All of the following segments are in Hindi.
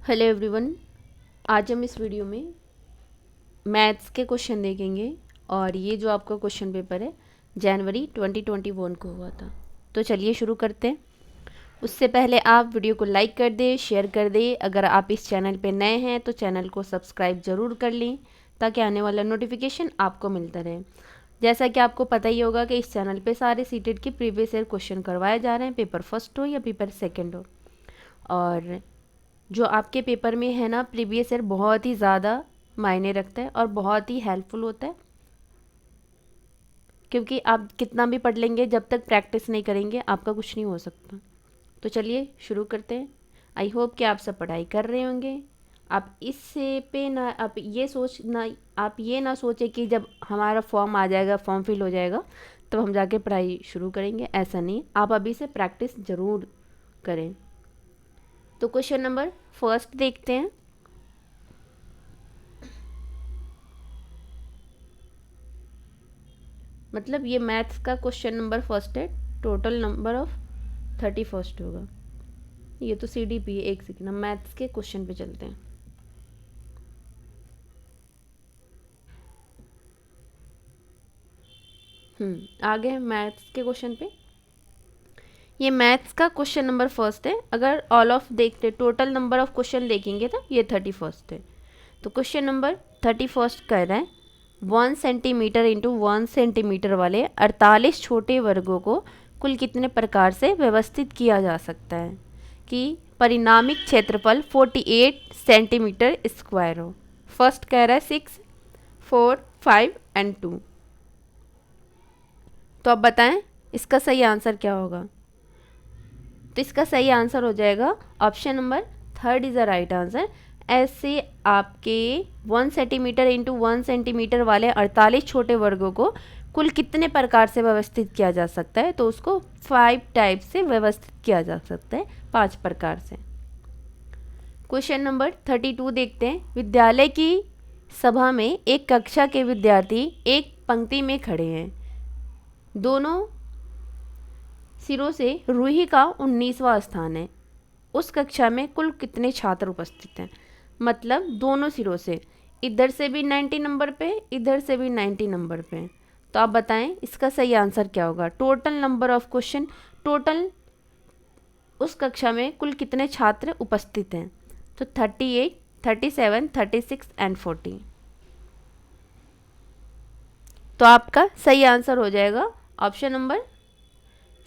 Hello everyone. आज हम इस वीडियो में मैथ्स के क्वेश्चन देखेंगे और ये जो आपका क्वेश्चन पेपर है जनवरी 2021 को हुआ था। तो चलिए शुरू करते हैं। उससे पहले आप वीडियो को लाइक कर दें, शेयर कर दें। अगर आप इस चैनल पे नए हैं तो चैनल को सब्सक्राइब ज़रूर कर लें ताकि आने वाला नोटिफिकेशन आपको मिलता रहे। जैसा कि आपको पता ही होगा कि इस चैनल पे सारे सीटेट के प्रीवियस ईयर क्वेश्चन करवाए जा रहे हैं, पेपर फर्स्ट हो या पेपर सेकेंड हो। और जो आपके पेपर में है ना, प्रीवियस ईयर बहुत ही ज़्यादा मायने रखता है और बहुत ही हेल्पफुल होता है, क्योंकि आप कितना भी पढ़ लेंगे जब तक प्रैक्टिस नहीं करेंगे आपका कुछ नहीं हो सकता। तो चलिए शुरू करते हैं। आई होप कि आप सब पढ़ाई कर रहे होंगे। आप इससे पे ना आप ये ना सोचें कि जब हमारा फॉर्म आ जाएगा, फॉर्म फिल हो जाएगा तब हम जाके पढ़ाई शुरू करेंगे। ऐसा नहीं, आप अभी से प्रैक्टिस ज़रूर करें। तो क्वेश्चन नंबर फर्स्ट देखते हैं। मतलब ये मैथ्स का क्वेश्चन नंबर फर्स्ट है। टोटल नंबर ऑफ 31 होगा। ये तो CDP है। एक सेकेंड, हम मैथ्स के क्वेश्चन पे चलते हैं। आगे हैं मैथ्स के क्वेश्चन पे। ये मैथ्स का क्वेश्चन नंबर फर्स्ट है। अगर ऑल ऑफ देखते, टोटल नंबर ऑफ क्वेश्चन देखेंगे तो ये 31 है। तो क्वेश्चन नंबर 31 कर रहा है 1 सेंटीमीटर इंटू 1 सेंटीमीटर वाले 48 छोटे वर्गों को कुल कितने प्रकार से व्यवस्थित किया जा सकता है कि परिणामिक क्षेत्रफल 48 सेंटीमीटर स्क्वायर हो। फर्स्ट कह रहा है 6, 4, 5 एंड 2। तो अब बताएं इसका सही आंसर क्या होगा। तो इसका सही आंसर हो जाएगा option number third is the right answer. ऐसे आपके 1 सेंटीमीटर इंटू 1 सेंटीमीटर वाले 48 छोटे वर्गों को कुल कितने प्रकार से व्यवस्थित किया जा सकता है, तो उसको 5 टाइप से व्यवस्थित किया जा सकता है, 5 प्रकार से। क्वेश्चन नंबर 32 देखते हैं। विद्यालय की सभा में एक कक्षा के विद्यार्थी एक पंक्ति में खड़े हैं। दोनों सिरों से रूही का 19वां स्थान है। उस कक्षा में कुल कितने छात्र उपस्थित हैं। मतलब दोनों सिरों से, इधर से भी 90 नंबर पे, इधर से भी 90 नंबर पे। तो आप बताएं इसका सही आंसर क्या होगा। Total number of question, total उस कक्षा में कुल कितने छात्र उपस्थित हैं। तो 38, 37, 36 एंड 40। तो आपका सही आंसर हो जाएगा option number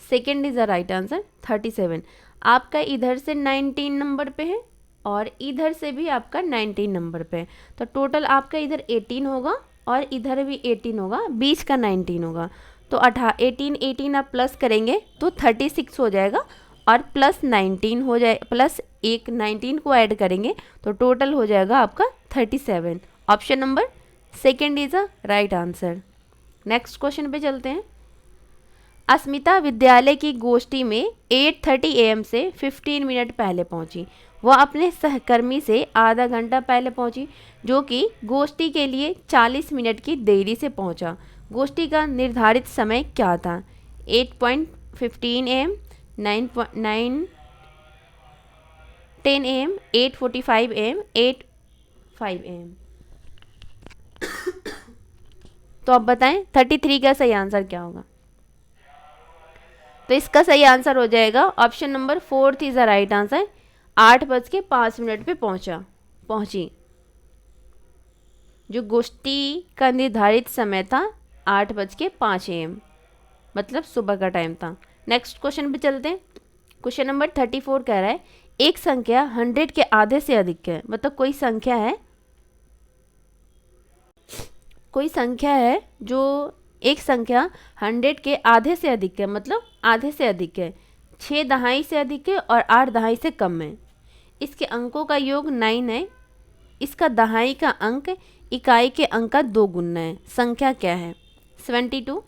second is the right answer 37। आपका इधर से 19 नंबर पे है और इधर से भी आपका 19 नंबर पे है। तो टोटल आपका इधर 18 होगा और इधर भी 18 होगा, बीच का 19 होगा। तो 18 आप प्लस करेंगे तो 36 हो जाएगा और प्लस 19 हो जाए, प्लस एक 19 को ऐड करेंगे तो टोटल हो जाएगा आपका 37। Option number second is a right answer. Next question पे चलते हैं। अस्मिता विद्यालय की गोष्ठी में 8:30 AM से 15 मिनट पहले पहुंची। वह अपने सहकर्मी से आधा घंटा पहले पहुंची, जो कि गोष्ठी के लिए 40 मिनट की देरी से पहुंचा। गोष्ठी का निर्धारित समय क्या था। 8:15 AM, 10 AM, 8:45 AM, 8:05 AM। तो आप बताएं 33 का सही आंसर क्या होगा। तो इसका सही आंसर हो जाएगा option number fourth is the right answer. 8:05 पे पहुंची। जो गोष्ठी का निर्धारित समय था 8:05 AM, मतलब सुबह का टाइम था। नेक्स्ट क्वेश्चन पे चलते हैं। क्वेश्चन नंबर 34 कह रहा है एक संख्या 100 के आधे से अधिक है। मतलब कोई संख्या है जो एक संख्या 100 के आधे से अधिक है, मतलब आधे से अधिक है, 6 दहाई से अधिक है और 8 दहाई से कम है। इसके अंकों का योग 9 है। इसका दहाई का अंक इकाई के अंक का 2 गुना है। संख्या क्या है। 72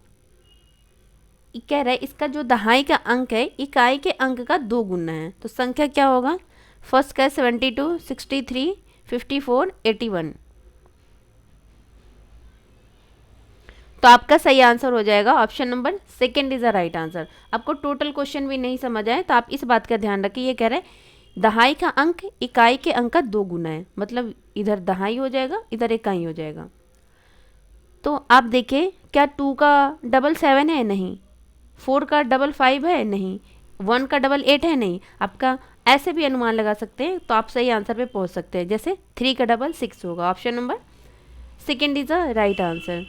कह रहा है इसका जो दहाई का अंक है इकाई के अंक का 2 गुना है। तो संख्या क्या होगा। फर्स्ट का 72, 63, 54, 81। तो आपका सही आंसर हो जाएगा option number second is the right answer. आपको टोटल क्वेश्चन भी नहीं समझ आए तो आप इस बात का ध्यान रखिए। ये कह रहे हैं दहाई का अंक इकाई के अंक का 2 गुना है, मतलब इधर दहाई हो जाएगा, इधर इकाई हो जाएगा। तो आप देखें, क्या 2 का डबल 7 है? नहीं। 4 का डबल 5 है? नहीं। 1 का डबल 8 है? नहीं। आपका ऐसे भी अनुमान लगा सकते हैं, तो आप सही आंसर पे पहुंच सकते हैं। जैसे 3 का डबल 6 होगा। Option number second is the right answer.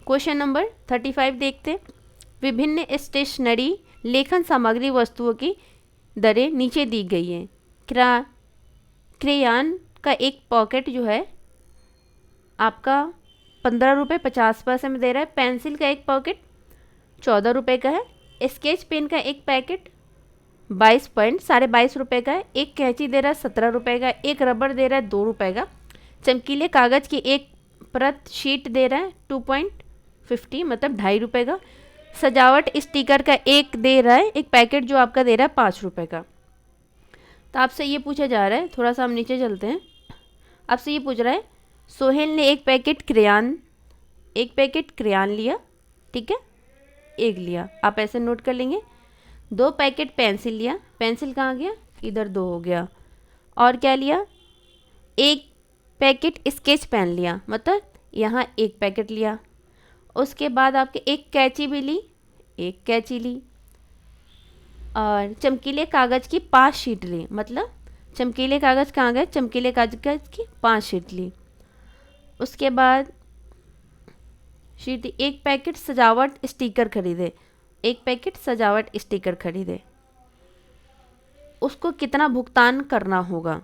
Question number 35 देखते हैं। विभिन्न स्टेशनरी लेखन सामग्री वस्तुओं की दरें नीचे दी गई हैं। क्रेयॉन का एक पॉकेट जो है आपका 15 रुपये 50 पैसे में दे रहा है। पेंसिल का एक पॉकेट 14 रुपये का है। स्केच पेन का एक पैकेट 22.22 रुपये का है। एक कैंची दे रहा है 17 रुपये का। एक रबड़ दे रहा है 2 रुपये का। चमकीले कागज़ की एक परत शीट दे रहा है 2.50 मतलब 2.5 रुपये का। सजावट स्टिकर का एक दे रहा है, एक पैकेट जो आपका दे रहा है 5 रुपये का। तो आपसे ये पूछा जा रहा है, थोड़ा सा हम नीचे चलते हैं। आपसे ये पूछ रहा है, सोहेल ने एक पैकेट क्रेयॉन लिया, ठीक है, एक लिया, आप ऐसे नोट कर लेंगे। 2 पैकेट पेंसिल लिया, पेंसिल कहाँ गया? इधर 2 हो गया। और क्या लिया? एक पैकेट स्केच पेन लिया, मतलब यहाँ एक पैकेट लिया। उसके बाद आपके एक कैंची भी ली, एक कैंची ली। और चमकीले कागज़ की 5 शीट ली, मतलब चमकीले कागज़ कहाँ गए? चमकीले कागज़ की 5 शीट ली। उसके बाद शीट एक पैकेट सजावट स्टिकर खरीदे, एक पैकेट सजावट स्टिकर खरीदे। उसको कितना भुगतान करना होगा?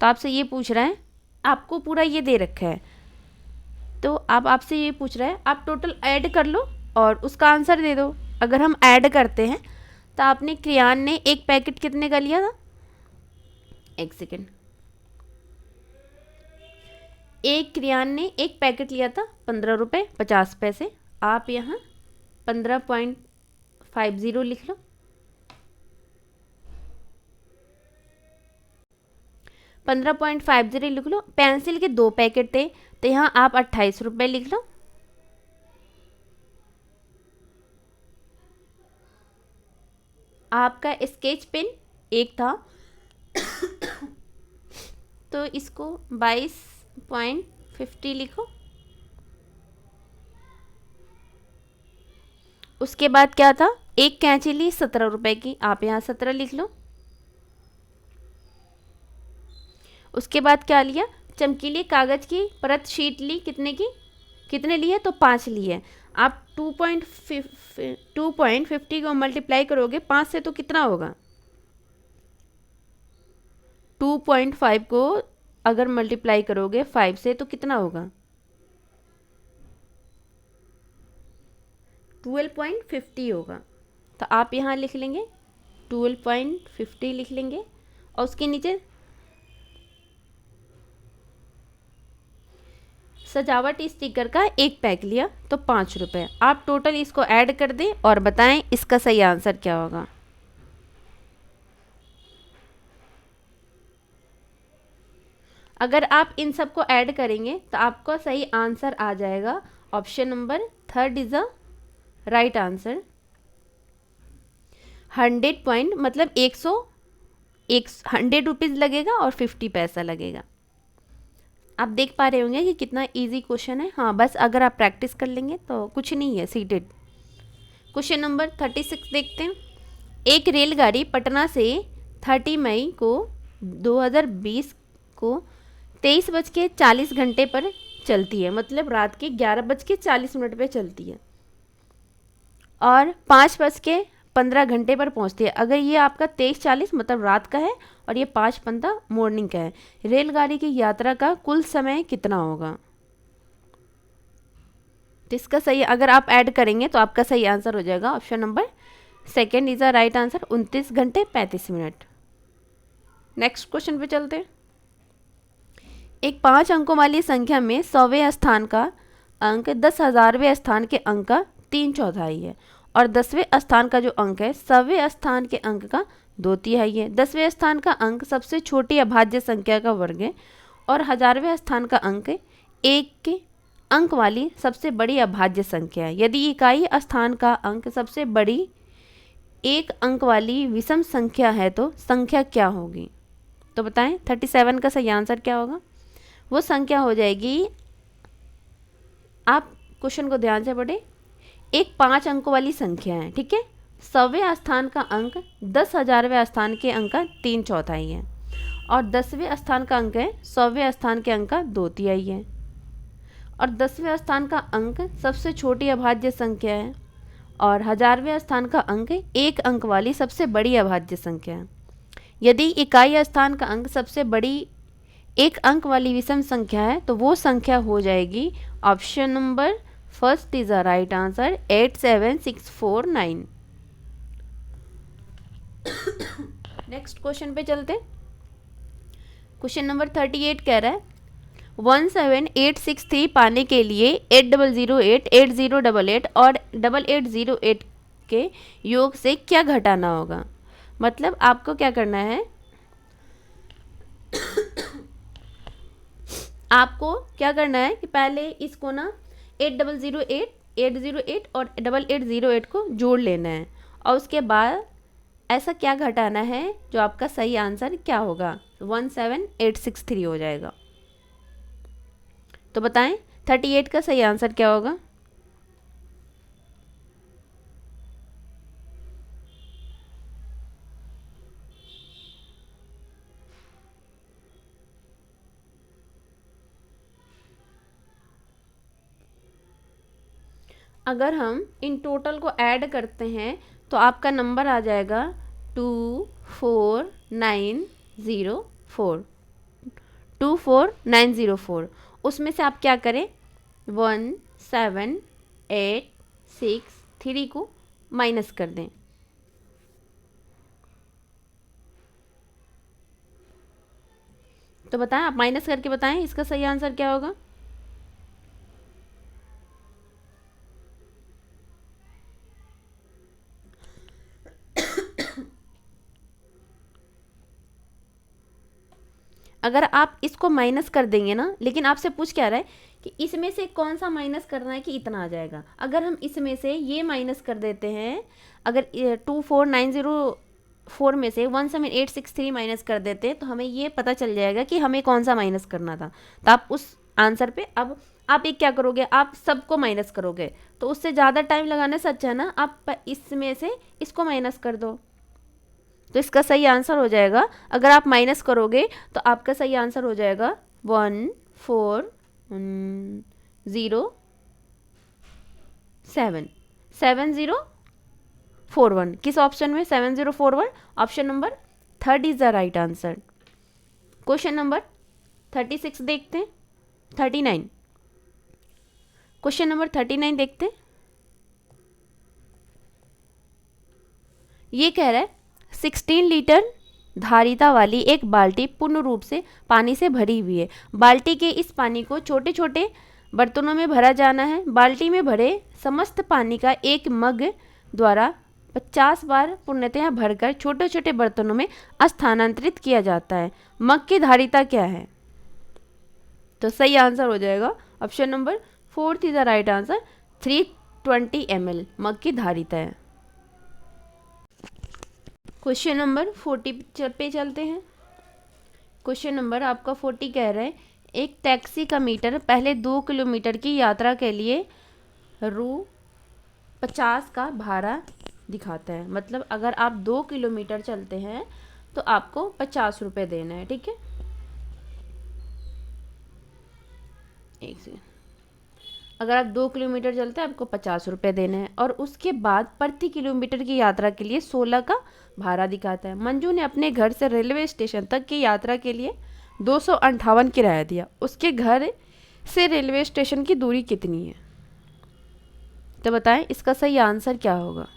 तो आपसे ये पूछ रहा है, आपको पूरा ये दे रखा है, तो अब आपसे ये पूछ रहा है आप टोटल ऐड कर लो और उसका आंसर दे दो। अगर हम ऐड करते हैं तो आपने क्रेयॉन ने एक पैकेट कितने का लिया था? एक सेकेंड। एक क्रेयॉन ने एक पैकेट लिया था 15 रुपये 50 पैसे। आप यहाँ 15.50 लिख लो। 15.50 लिख लो। पेंसिल के 2 पैकेट थे, तो यहाँ आप 28 रुपये लिख लो। आपका स्केच पेन एक था तो इसको 22.50 लिखो। उसके बाद क्या था? एक कैंची ली 17 रुपये की, आप यहाँ 17 लिख लो। उसके बाद क्या लिया? चमकीले कागज़ की परत शीट ली, कितने की? कितने लिए? तो 5 लिए। आप 2.50 को मल्टीप्लाई करोगे 5 से तो कितना होगा? 2.5 को अगर मल्टीप्लाई करोगे 5 से तो कितना होगा? 12.50 होगा। तो आप यहाँ लिख लेंगे 12.50 लिख लेंगे। और उसके नीचे सजावट स्टिकर का एक पैक लिया तो 5 रुपये। आप टोटल इसको ऐड कर दें और बताएं इसका सही आंसर क्या होगा। अगर आप इन सबको ऐड करेंगे तो आपका सही आंसर आ जाएगा। Option number third is the right answer. 100 point मतलब 100 रुपीज़ लगेगा और 50 पैसा लगेगा। आप देख पा रहे होंगे कि कितना इजी क्वेश्चन है। हाँ, बस अगर आप प्रैक्टिस कर लेंगे तो कुछ नहीं है, सीटेड। क्वेश्चन नंबर 36 देखते हैं। एक रेलगाड़ी पटना से 30 मई को 2020 को 23:40 पर चलती है, मतलब रात के 11:40 पे चलती है और 5:15 पर पहुंचती है। अगर ये आपका 23:40 मतलब रात का है और ये 5:15 मॉर्निंग का है, रेलगाड़ी की यात्रा का कुल समय कितना होगा? तो इसका सही, अगर आप ऐड करेंगे तो आपका सही आंसर हो जाएगा option number second is the right answer, 29 घंटे 35 मिनट। नेक्स्ट क्वेश्चन पे चलते हैं। एक 5 अंकों वाली संख्या में 100वें स्थान का अंक 10,000वें स्थान के अंक का 3/4 है और 10वें स्थान का जो अंक है 100वें स्थान के अंक का 2/3 है। 10वें स्थान का अंक सबसे छोटी अभाज्य संख्या का वर्ग है और 1000वें स्थान का अंक 1 के अंक वाली सबसे बड़ी अभाज्य संख्या है। यदि इकाई स्थान का अंक सबसे बड़ी एक अंक वाली विषम संख्या है तो संख्या क्या होगी? तो बताएं 37 का सही आंसर क्या होगा? वो संख्या हो जाएगी, आप क्वेश्चन को ध्यान से पढ़े, एक 5 अंकों वाली संख्या है, ठीक है। 100वें स्थान का अंक 10,000वें स्थान के अंक का 3/4 है और 10वें स्थान का अंक है 100वें स्थान के अंक का 2/3 है और 10वें स्थान का अंक सबसे छोटी अभाज्य संख्या है और 1000वें स्थान का अंक एक अंक वाली सबसे बड़ी अभाज्य संख्या है। यदि इकाई स्थान का अंक सबसे बड़ी एक अंक वाली विषम संख्या है तो वो संख्या हो जाएगी, option number first is a right answer, 87649। Next question पे चलते। क्वेश्चन नंबर 38 कह रहा है 17863 पाने के लिए 8008 8088 और 8808 के योग से क्या घटाना होगा? मतलब आपको क्या करना है, आपको क्या करना है कि पहले इसको ना 8008 808 और 8808 को जोड़ लेना है और उसके बाद ऐसा क्या घटाना है जो आपका सही आंसर क्या होगा, 17863 हो जाएगा। तो बताएं 38 का सही आंसर क्या होगा? अगर हम इन टोटल को ऐड करते हैं तो आपका नंबर आ जाएगा 24904 24904। उसमें से आप क्या करें, 17863 को माइनस कर दें। तो बताएं, आप माइनस करके बताएं इसका सही आंसर क्या होगा? अगर आप इसको माइनस कर देंगे ना, लेकिन आपसे पूछ क्या रहा है कि इसमें से कौन सा माइनस करना है कि इतना आ जाएगा। अगर हम इसमें से ये माइनस कर देते हैं, अगर 24904 में से 17863 माइनस कर देते हैं तो हमें ये पता चल जाएगा कि हमें कौन सा माइनस करना था। तो आप उस आंसर पे अब आप एक क्या करोगे, आप सबको माइनस करोगे तो उससे ज़्यादा टाइम लगाने से अच्छा है ना आप इसमें से इसको माइनस कर दो। तो इसका सही आंसर हो जाएगा, अगर आप माइनस करोगे तो आपका सही आंसर हो जाएगा 7041। किस ऑप्शन में? 7041, option number third is the right answer. Question number 36 देखते हैं, 39, क्वेश्चन नंबर 39 देखते हैं। ये कह रहा है 16 लीटर धारिता वाली एक बाल्टी पूर्ण रूप से पानी से भरी हुई है। बाल्टी के इस पानी को छोटे छोटे बर्तनों में भरा जाना है। बाल्टी में भरे समस्त पानी का एक मग द्वारा 50 बार पूर्णतः भरकर छोटे छोटे बर्तनों में स्थानांतरित किया जाता है। मग की धारिता क्या है? तो सही आंसर हो जाएगा, option number fourth is the right answer, 320 ml मग की धारिता है। क्वेश्चन नंबर 40 पे चलते हैं। क्वेश्चन नंबर आपका 40 कह रहे हैं एक टैक्सी का मीटर पहले 2 किलोमीटर की यात्रा के लिए ₹50 का भाड़ा दिखाता है। मतलब अगर आप 2 किलोमीटर चलते हैं तो आपको 50 रुपये देना है, ठीक है। एक से अगर आप 2 किलोमीटर चलते हैं आपको 50 रुपये देना है और उसके बाद प्रति किलोमीटर की यात्रा के लिए 16 का भाड़ा दिखाता है। मंजू ने अपने घर से रेलवे स्टेशन तक की यात्रा के लिए 258 किराया दिया। उसके घर से रेलवे स्टेशन की दूरी कितनी है? तो बताएं इसका सही आंसर क्या होगा?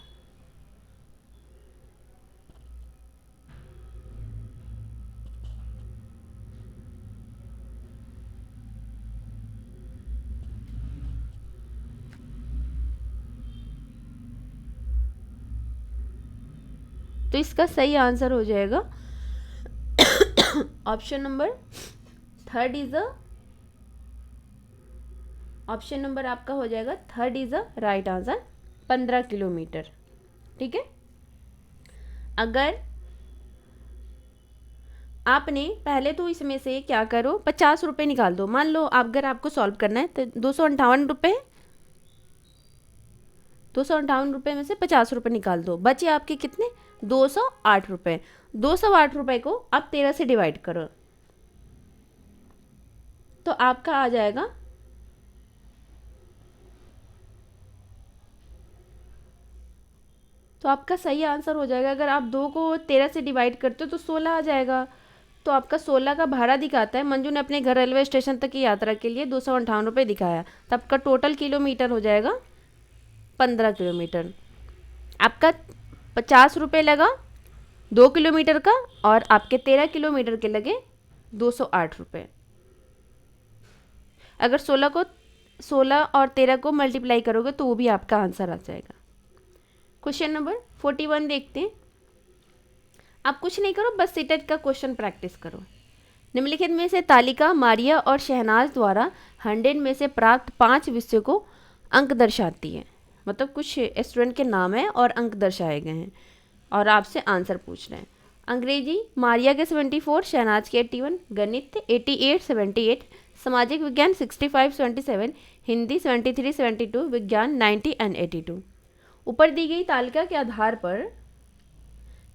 तो इसका सही आंसर हो जाएगा option number third is the option number आपका हो जाएगा third is the right answer, 15 kilometre, ठीक है। अगर आपने पहले तो इसमें से क्या करो, 50 रुपये निकाल दो। मान लो आप, अगर आपको सॉल्व करना है तो 258 रुपये, 258 रुपये में से 50 रुपये निकाल दो, बचे आपके कितने, 208 रुपये। 208 रुपये को आप 13 से डिवाइड करो तो आपका आ जाएगा, तो आपका सही आंसर हो जाएगा, अगर आप 2 को 13 से डिवाइड करते हो तो 16 आ जाएगा। तो आपका 16 का भाड़ा दिखाता है। मंजू ने अपने घर रेलवे स्टेशन तक की यात्रा के लिए 258 रुपये दिखाया, तो आपका टोटल किलोमीटर हो जाएगा 15 किलोमीटर। आपका 50 रुपये लगा 2 किलोमीटर का, और आपके 13 किलोमीटर के लगे 208 रुपये। अगर 16 और 13 को मल्टीप्लाई करोगे तो वो भी आपका आंसर आ जाएगा। क्वेश्चन नंबर 41 देखते हैं। आप कुछ नहीं करो, बस सीटेट का क्वेश्चन प्रैक्टिस करो। निम्नलिखित में से तालिका मारिया और शहनाज द्वारा 100 में से प्राप्त 5 विषयों को अंक दर्शाती है। मतलब कुछ स्टूडेंट के नाम है और अंक दर्शाए गए हैं और आपसे आंसर पूछ रहे हैं। अंग्रेजी मारिया के 74, शहनाज के 81, गणित 88, 78, सामाजिक विज्ञान 65, 77, हिंदी 73, 72, विज्ञान 90 एंड 82। ऊपर दी गई तालिका के आधार पर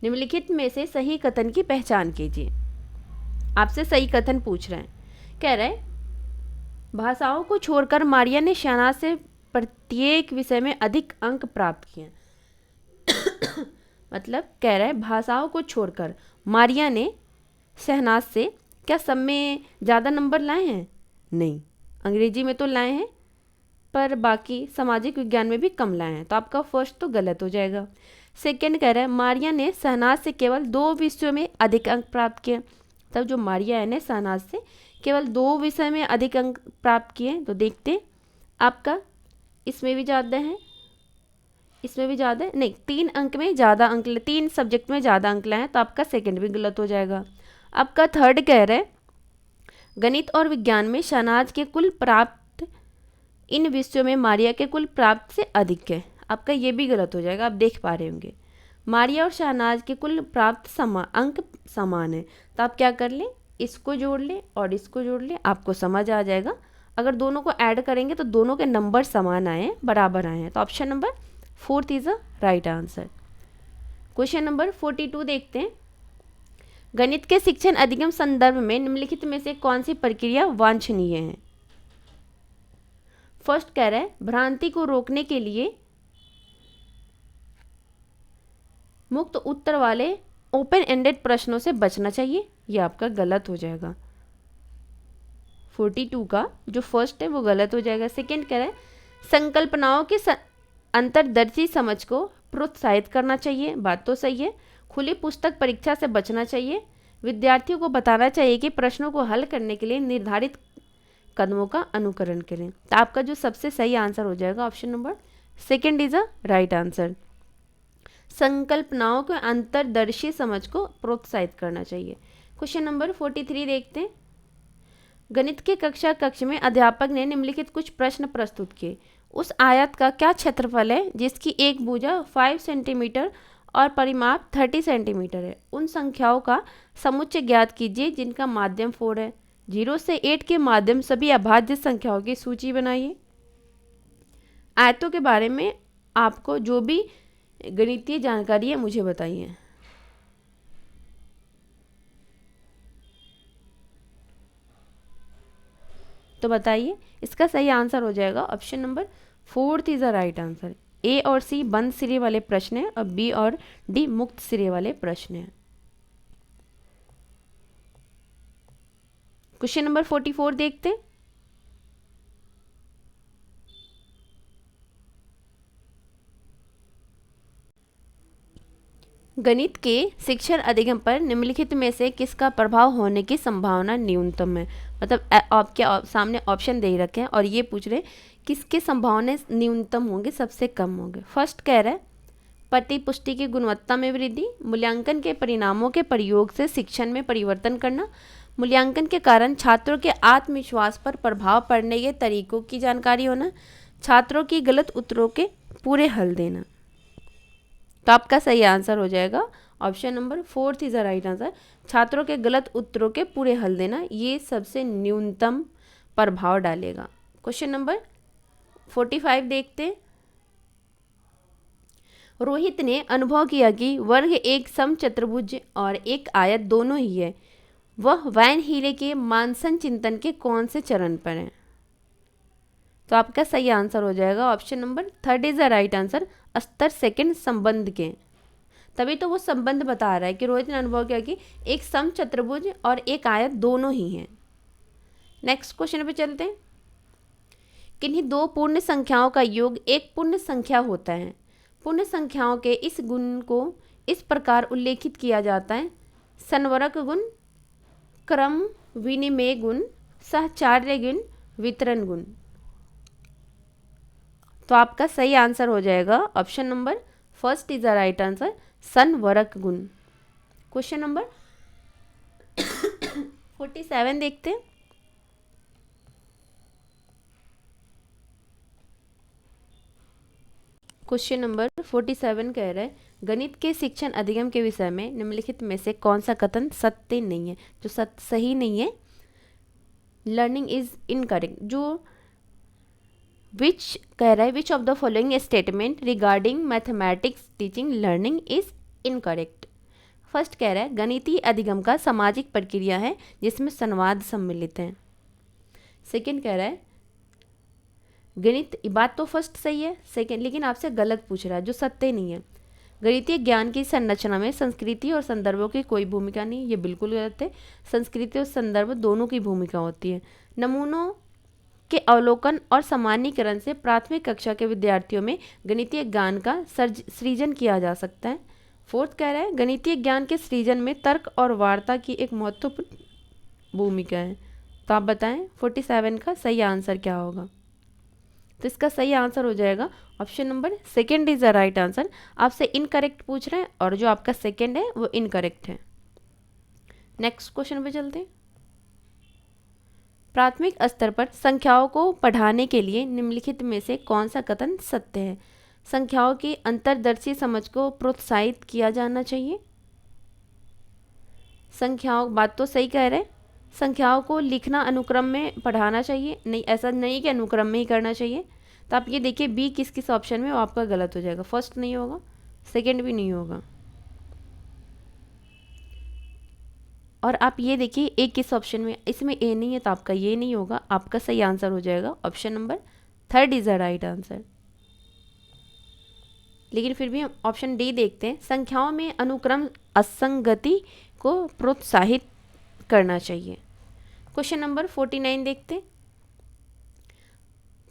निम्नलिखित में से सही कथन की पहचान कीजिए। आपसे सही कथन पूछ रहे हैं। कह रहे भाषाओं को छोड़कर मारिया ने शहनाज से प्रत्येक विषय में अधिक अंक प्राप्त किए। मतलब कह रहे हैं भाषाओं को छोड़कर मारिया ने शहनाज से क्या सब में ज़्यादा नंबर लाए हैं? नहीं, अंग्रेजी में तो लाए हैं पर बाकी सामाजिक विज्ञान में भी कम लाए हैं, तो आपका फर्स्ट तो गलत हो जाएगा। सेकंड कह रहा है मारिया ने शहनाज से केवल 2 विषयों में अधिक अंक प्राप्त किए। तब जो मारिया है ने शहनाज से केवल 2 विषय में अधिक अंक प्राप्त किए, तो देखते हैं आपका इसमें भी ज़्यादा है, इसमें भी ज़्यादा है, नहीं 3 अंक में ज़्यादा अंक, 3 सब्जेक्ट में ज़्यादा अंक लाए, तो आपका सेकंड भी गलत हो जाएगा। आपका थर्ड कह रहा है गणित और विज्ञान में शहनाज के कुल प्राप्त इन विषयों में मारिया के कुल प्राप्त से अधिक है, आपका ये भी गलत हो जाएगा। आप देख पा रहे होंगे मारिया और शहनाज के कुल प्राप्त अंक समान है, तो आप क्या कर लें, इसको जोड़ लें और इसको जोड़ लें, आपको समझ आ जाएगा। अगर दोनों को ऐड करेंगे तो दोनों के नंबर समान आए हैं, बराबर आए हैं, तो option number 4 is a right answer. Question number 42 देखते हैं। गणित के शिक्षण अधिगम संदर्भ में निम्नलिखित में से कौन सी प्रक्रिया वांछनीय है? फर्स्ट कह रहा है भ्रांति को रोकने के लिए मुक्त उत्तर वाले ओपन एंडेड प्रश्नों से बचना चाहिए, ये आपका गलत हो जाएगा। 42 का जो फर्स्ट है वो गलत हो जाएगा। सेकंड कह रहा है संकल्पनाओं के अंतर्दर्शी समझ को प्रोत्साहित करना चाहिए, बात तो सही है। खुली पुस्तक परीक्षा से बचना चाहिए। विद्यार्थियों को बताना चाहिए कि प्रश्नों को हल करने के लिए निर्धारित कदमों का अनुकरण करें, तो आपका जो सबसे सही आंसर हो जाएगा option number second is a right answer. संकल्पनाओं के अंतर्दर्शी समझ को प्रोत्साहित करना चाहिए। क्वेश्चन नंबर 43 देखते हैं। गणित के कक्ष में अध्यापक ने निम्नलिखित कुछ प्रश्न प्रस्तुत किए। उस आयत का क्या क्षेत्रफल है जिसकी एक भुजा 5 सेंटीमीटर और परिमाप 30 सेंटीमीटर है? उन संख्याओं का समुच्चय ज्ञात कीजिए जिनका माध्यम 4 है। 0 से 8 के माध्यम सभी अभाज्य संख्याओं की सूची बनाइए। आयतों के बारे में आपको जो भी गणितीय जानकारी है मुझे बताइए। तो बताइए, इसका सही आंसर हो जाएगा option number 4 is the right answer. A और सी बंद सिरे वाले प्रश्न हैं और बी और डी मुक्त सिरे वाले प्रश्न हैं। क्वेश्चन नंबर 44 देखते हैं। गणित के शिक्षण अधिगम पर निम्नलिखित में से किसका प्रभाव होने की संभावना न्यूनतम है? मतलब आपके सामने ऑप्शन दे रखे हैं और ये पूछ रहे किसके संभावना न्यूनतम होंगे, सबसे कम होंगे। फर्स्ट कह रहा है प्रतिपुष्टि की गुणवत्ता में वृद्धि, मूल्यांकन के परिणामों के प्रयोग से शिक्षण में परिवर्तन करना, मूल्यांकन के कारण छात्रों के आत्मविश्वास पर प्रभाव पड़ने के तरीकों की जानकारी होना, छात्रों की गलत उत्तरों के पूरे हल देना। तो आपका सही आंसर हो जाएगा option number 4 is the right answer. छात्रों के गलत उत्तरों के पूरे हल देना, ये सबसे न्यूनतम प्रभाव डालेगा। क्वेश्चन नंबर 45 देखते हैं। रोहित ने अनुभव किया कि वर्ग एक समचतुर्भुज और एक आयत दोनों ही है। वह वैन हीले के मानसन चिंतन के कौन से चरण पर है? तो आपका सही आंसर हो जाएगा option number 3 is the right answer, स्तर सेकंड संबंध के। तभी तो वो संबंध बता रहा है कि रोहित ने अनुभव किया कि एक समचतुर्भुज और एक आयत दोनों ही हैं। नेक्स्ट क्वेश्चन पे चलते हैं। किन्हीं दो पूर्ण संख्याओं का योग एक पूर्ण संख्या होता है। पूर्ण संख्याओं के इस गुण को इस प्रकार उल्लेखित किया जाता है: संवरक गुण, क्रम विनिमय गुण, सहचार्य गुण, वितरण गुण। तो आपका सही आंसर हो जाएगा option number 1 is the right answer, संवरक गुण। क्वेश्चन नंबर 47 देखते हैं। क्वेश्चन नंबर 47 कह रहा है गणित के शिक्षण अधिगम के विषय में निम्नलिखित में से कौन सा कथन सत्य नहीं है, जो सत्य सही नहीं है। लर्निंग इज इनकरेक्ट, जो विच कह रहा है which of the following statement regarding mathematics teaching learning is incorrect. First कह रहा है गणितीय अधिगम का सामाजिक प्रक्रिया है जिसमें संवाद सम्मिलित है। सेकंड कह रहा है गणित, बात तो फर्स्ट सही है, सेकंड लेकिन आपसे गलत पूछ रहा है, जो सत्य नहीं है। गणितीय ज्ञान की संरचना में संस्कृति और संदर्भों की कोई भूमिका नहीं, ये बिल्कुल गलत है। संस्कृति और संदर्भ दोनों की भूमिका होती है। नमूनों के अवलोकन और सामान्यीकरण से प्राथमिक कक्षा के विद्यार्थियों में गणितीय ज्ञान का सृजन किया जा सकता है। फोर्थ कह रहा है गणितीय ज्ञान के सृजन में तर्क और वार्ता की एक महत्वपूर्ण भूमिका है। तो आप बताएं 47 का सही आंसर क्या होगा? तो इसका सही आंसर हो जाएगा option number 2 is the right answer. आपसे इनकरेक्ट पूछ रहे हैं और जो आपका सेकंड है वो इनकरेक्ट है। नेक्स्ट क्वेश्चन पे चलते हैं। प्राथमिक स्तर पर संख्याओं को पढ़ाने के लिए निम्नलिखित में से कौन सा कथन सत्य है? संख्याओं की अंतर्दर्शी समझ को प्रोत्साहित किया जाना चाहिए। संख्याओं, बात तो सही कह रहे हैं। संख्याओं को लिखना अनुक्रम में पढ़ाना चाहिए, नहीं ऐसा नहीं कि अनुक्रम में ही करना चाहिए। तो आप ये देखिए बी किस किस ऑप्शन में वो आपका गलत हो जाएगा। फर्स्ट नहीं होगा, सेकंड भी नहीं होगा, और आप ये देखिए ए किस ऑप्शन में, इसमें ए नहीं है तो आपका ये नहीं होगा। आपका सही आंसर हो जाएगा option number 3 is the right answer. लेकिन फिर भी हम ऑप्शन डी देखते हैं। संख्याओं में अनुक्रम असंगति को प्रोत्साहित करना चाहिए। क्वेश्चन नंबर 49 देखते हैं।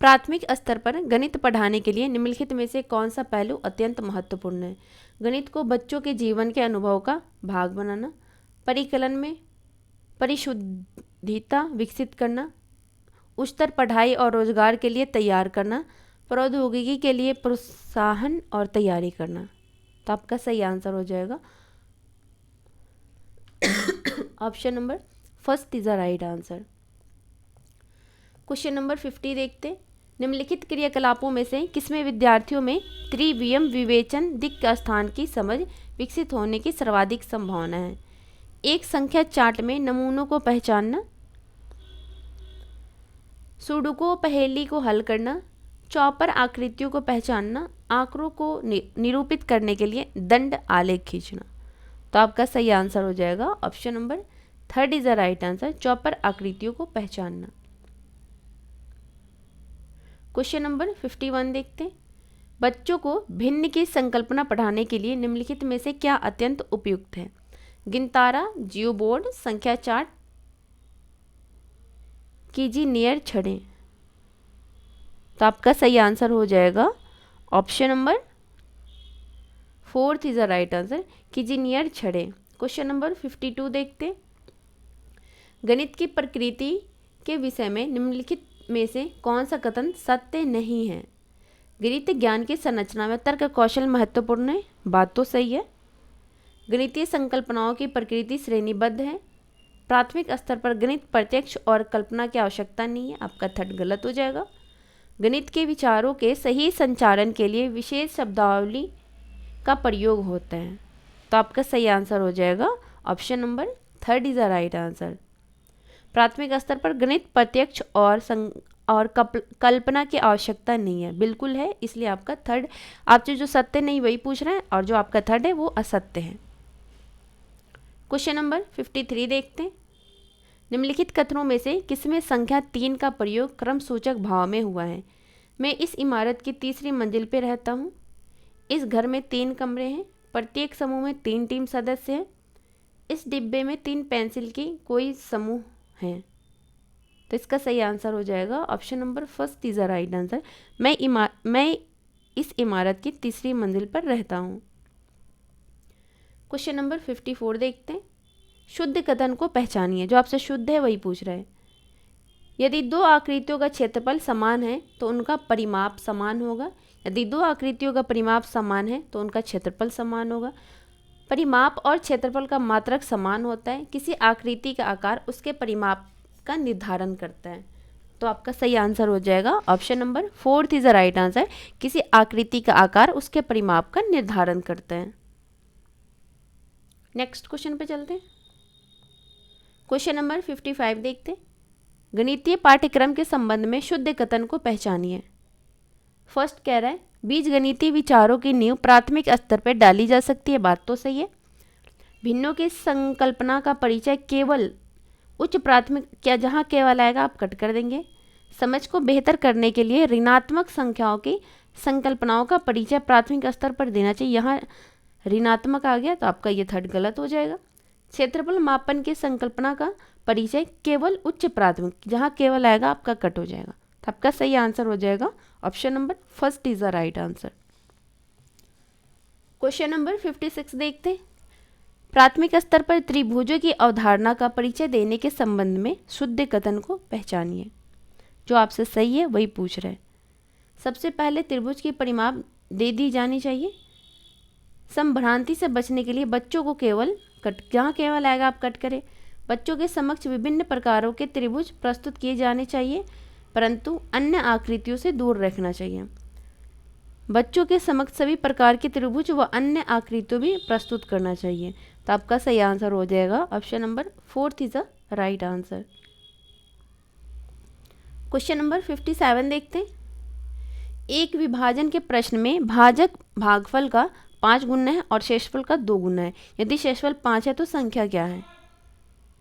प्राथमिक स्तर पर गणित पढ़ाने के लिए निम्नलिखित में से कौन सा पहलू अत्यंत महत्वपूर्ण है? गणित को बच्चों के जीवन के अनुभव का भाग बनाना, परिकलन में परिशुद्धता विकसित करना, उच्चतर पढ़ाई और रोजगार के लिए तैयार करना, प्रौद्योगिकी के लिए प्रोत्साहन और तैयारी करना। तो आपका सही आंसर हो जाएगा option number 1 is the right answer. Question number 50 देखते। निम्नलिखित क्रियाकलापों में से किसमें विद्यार्थियों में त्रिविम विवेचन दिक् स्थान की समझ विकसित होने की सर्वाधिक संभावना है? एक संख्या चार्ट में नमूनों को पहचानना, सुडोकू पहेली को हल करना, चौपर आकृतियों को पहचानना, आंकड़ों को निरूपित करने के लिए दंड आलेख खींचना। तो आपका सही आंसर हो जाएगा option number 3 is the right answer, chopper आकृतियों को पहचानना। क्वेश्चन नंबर 51 देखते हैं। बच्चों को भिन्न की संकल्पना पढ़ाने के लिए निम्नलिखित में से क्या अत्यंत उपयुक्त है? गिनतारा, जियो बोर्ड, संख्या चार्ट, कीजीनियर छड़ें। तो आपका सही आंसर हो जाएगा option number 4 is the right answer, कीजीनियर छड़ें। क्वेश्चन नंबर 52 देखते। गणित की प्रकृति के विषय में निम्नलिखित में से कौन सा कथन सत्य नहीं है? गणित ज्ञान की संरचना में तर्क कौशल महत्वपूर्ण है, बात तो सही है। गणितीय संकल्पनाओं की प्रकृति श्रेणीबद्ध है। प्राथमिक स्तर पर गणित प्रत्यक्ष और कल्पना की आवश्यकता नहीं है, आपका थर्ड गलत हो जाएगा। गणित के विचारों के सही संचारण के लिए विशेष शब्दावली का प्रयोग होता है। तो आपका सही आंसर हो जाएगा option number third is the right answer. प्राथमिक स्तर पर गणित प्रत्यक्ष और कल्पना की आवश्यकता नहीं है, बिल्कुल है, इसलिए आपका थर्ड, आपसे जो सत्य नहीं वही पूछ रहे हैं और जो आपका थर्ड है वो असत्य है। क्वेश्चन नंबर 53 देखते हैं। निम्नलिखित कथनों में से किसमें संख्या 3 का प्रयोग क्रम सूचक भाव में हुआ है? मैं इस इमारत की तीसरी मंजिल पर रहता हूँ। इस घर में 3 कमरे हैं, प्रत्येक समूह में 3 टीम सदस्य हैं। इस डिब्बे में 3 पेंसिल की कोई समूह हैं। तो इसका सही आंसर हो जाएगा option number first is the right answer. मैं इस इमारत की तीसरी मंजिल पर रहता हूँ। क्वेश्चन नंबर 54 देखते हैं। शुद्ध कथन को पहचानिए। जो आपसे शुद्ध है वही पूछ रहा है। यदि दो आकृतियों का क्षेत्रफल समान है तो उनका परिमाप समान होगा। यदि दो आकृतियों का परिमाप समान है तो उनका क्षेत्रफल समान होगा। परिमाप और क्षेत्रफल का मात्रक समान होता है। किसी आकृति का आकार उसके परिमाप का निर्धारण करता है। तो आपका सही आंसर हो जाएगा option number fourth is the right answer. किसी आकृति का आकार उसके परिमाप का निर्धारण करता है। नेक्स्ट क्वेश्चन पे चलते हैं। क्वेश्चन नंबर 55 देखते हैं। गणितीय पाठ्यक्रम के संबंध में शुद्ध कथन को पहचानिए। फर्स्ट कह रहा है बीजगणितीय विचारों की नींव प्राथमिक स्तर पर डाली जा सकती है। बात तो सही है। भिन्नों की संकल्पना का परिचय केवल उच्च प्राथमिक, क्या जहाँ केवल आएगा आप कट कर देंगे। समझ को बेहतर करने के लिए ऋणात्मक संख्याओं की संकल्पनाओं का परिचय प्राथमिक स्तर पर देना चाहिए। यहाँ ऋणात्मक आ गया तो आपका ये थर्ड गलत हो जाएगा। क्षेत्रफल मापन की संकल्पना का परिचय केवल उच्च प्राथमिक, जहाँ केवल आएगा आपका कट हो जाएगा। तो आपका सही आंसर हो जाएगा option number first is the right answer. Question number 56 देखते हैं। प्राथमिक स्तर पर त्रिभुजों की अवधारणा का परिचय देने के संबंध में शुद्ध कथन को पहचानिए। जो आपसे सही है वही पूछ रहे हैं। सबसे पहले त्रिभुज की परिमाप दे दी जानी चाहिए। संभ्रांति से बचने के लिए बच्चों को केवल कट, जहाँ केवल आएगा आप कट करें। बच्चों के समक्ष विभिन्न प्रकारों के त्रिभुज प्रस्तुत किए जाने चाहिए, परंतु अन्य आकृतियों से दूर रखना चाहिए। बच्चों के समक्ष सभी प्रकार के त्रिभुज व अन्य आकृतियों भी प्रस्तुत करना चाहिए। तो आपका सही आंसर हो जाएगा option number fourth is the right answer. Question number 57 देखते हैं। एक विभाजन के प्रश्न में भाजक भागफल का 5 गुना है और शेषफल का 2 गुना है। यदि शेषफल 5 है तो संख्या क्या है?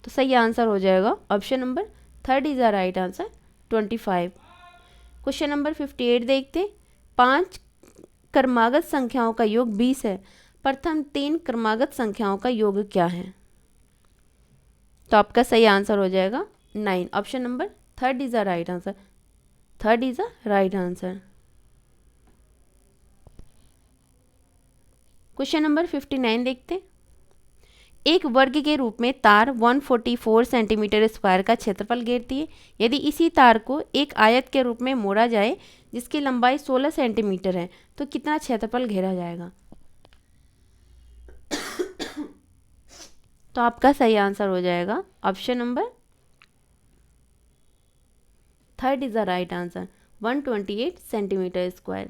तो सही आंसर हो जाएगा option number third is the right answer 25। Question number 58 देखते हैं। 5 क्रमागत संख्याओं का योग 20 है। प्रथम 3 क्रमागत संख्याओं का योग क्या है? तो आपका सही आंसर हो जाएगा 9। Option number third is the right answer. Third is the right answer. Question number 59 देखते हैं। एक वर्ग के रूप में तार 144 सेंटीमीटर स्क्वायर का क्षेत्रफल घेरती है। यदि इसी तार को एक आयत के रूप में मोड़ा जाए जिसकी लंबाई 16 सेंटीमीटर है तो कितना क्षेत्रफल घेरा जाएगा? तो आपका सही आंसर हो जाएगा option number third is the right answer 128 centimetre square.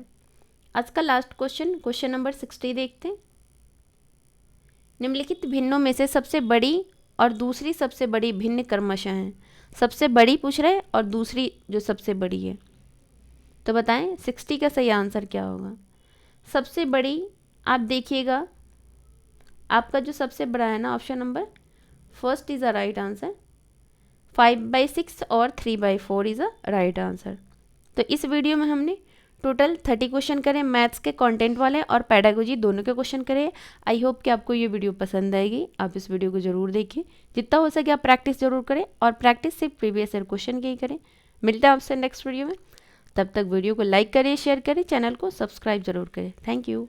आज का लास्ट क्वेश्चन, क्वेश्चन नंबर 60 देखते हैं। निम्नलिखित भिन्नों में से सबसे बड़ी और दूसरी सबसे बड़ी भिन्न क्रमशः हैं। सबसे बड़ी पूछ रहे हैं और दूसरी जो सबसे बड़ी है। तो बताएं 60 का सही आंसर क्या होगा? सबसे बड़ी आप देखिएगा, आपका जो सबसे बड़ा है ना option number first is the right answer. 5/6 और 3/4 इज द राइट आंसर। तो इस वीडियो में हमने टोटल 30 क्वेश्चन करें, मैथ्स के कंटेंट वाले और पेडागोजी दोनों के क्वेश्चन करें। आई होप कि आपको ये वीडियो पसंद आएगी। आप इस वीडियो को ज़रूर देखिए, जितना हो सके आप प्रैक्टिस जरूर करें और प्रैक्टिस सिर्फ प्रीवियस ईयर क्वेश्चन के ही करें। मिलता है आपसे नेक्स्ट वीडियो में। तब तक वीडियो को लाइक करें, शेयर करें, चैनल को सब्सक्राइब जरूर करें। Thank you.